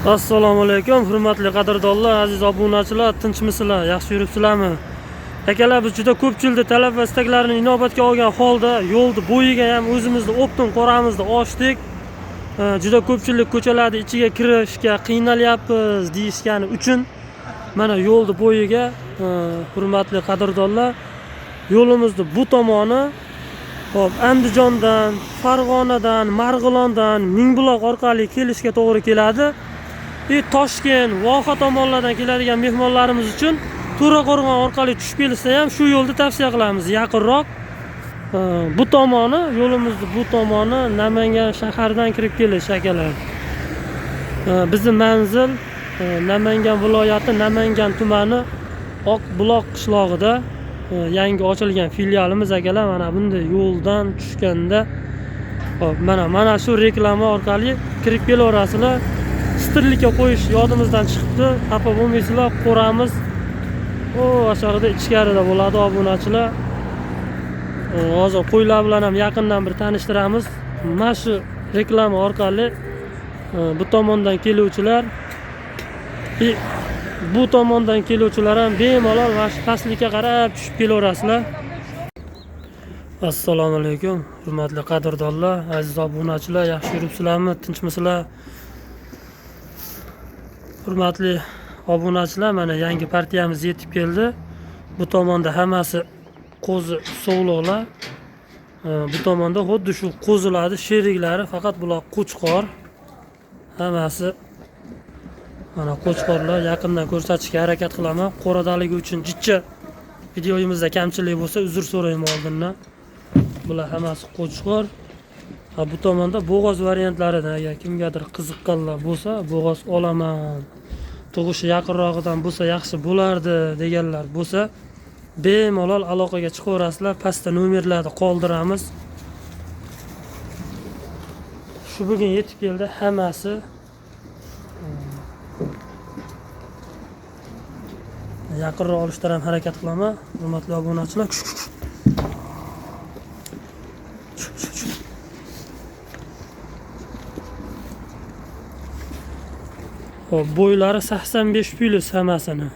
Assalomu alaykum, hurmatli qadrdonlar, aziz obunachilar, tinchmisizlar, yaxshi yuribsizlarmi? Akalar, biz juda ko'pchilikni talab va istaklarini inobatga olgan holda yo'lni bo'yiga ham o'zimizni optin qoramizni ochdik. Juda ko'pchilik ko'chalarning ichiga kirishga qiynalyapmiz deyishgani uchun mana yo'lni bo'yiga, hurmatli qadrdonlar, yo'limizni bu tomoni hop Andijondan, Farg'onadan, Marg'ilondan, Mingbuloq orqali kelishga to'g'ri keladi. Toshkent, Voha tomonlardan keladigan mehmonlarimiz uchun To'raqo'rg'on orqali tushib kelsa ham shu yo'lni tavsiya qilamiz, yaqinroq. Bu tomoni, yo'limizning bu tomoni Namangan shaharidan kirib kelish akalar. Bizning manzil Namangan viloyati, Namangan tumani Oqbuloq qishlog'ida yangi ochilgan filialimiz akalar. Mana bunday yo'ldan tushganda hop mana shu reklama orqali kirib kelaverasizlar. Stirlikka qo'yish yodimizdan chiqibdi. Xafa bo'lmaysizlar, qo'ramiz. Aşağıda ichkarida bo'ladi obunachilar. Hozir qo'ylar bilan ham yaqindan bir tanishtiramiz. Mana shu reklama orqali bu tomondan keluvchilar bu tomondan keluvchilar ham bemalol mana shu pastlikka qarab tushib kelaverasizlar. Assalomu alaykum, hurmatli qadrdonlar, aziz obunachilar, yaxshi yuribsizlarmi, tinchmisizlar? Hurmatli obunachilar, mana yangi partiyamiz yetib keldi. Bu tomonda hammasi qo'zi sovliqlar. Bu tomonda xuddi shu qo'zilarning sheriklari, faqat bular qo'chqor. Hammasi mana qo'chqorlar. Yaqindan ko'rsatishga harakat qilaman. Qo'radaligi uchun jichcha videoyimizda kamchilik bo'lsa uzr so'rayman oldindan. Bular hammasi qo'chqor. Bu tomonda bo'g'oz variantlaridan agar kimgadir qiziqqanlar bo'lsa, bo'g'oz olaman, tug'ishi yaqinrog'idan bo'lsa yaxshi bo'lardi deganlar bo'lsa, bemalol aloqaga chiqaverasizlar. Pastda nomerlarni qoldiramiz. Shu bugun yetib keldi hammasi. Yaqinroq olishdan ham harakat qilaman, hurmatli obunachilar. Bo'ylari 85 plus hammasini.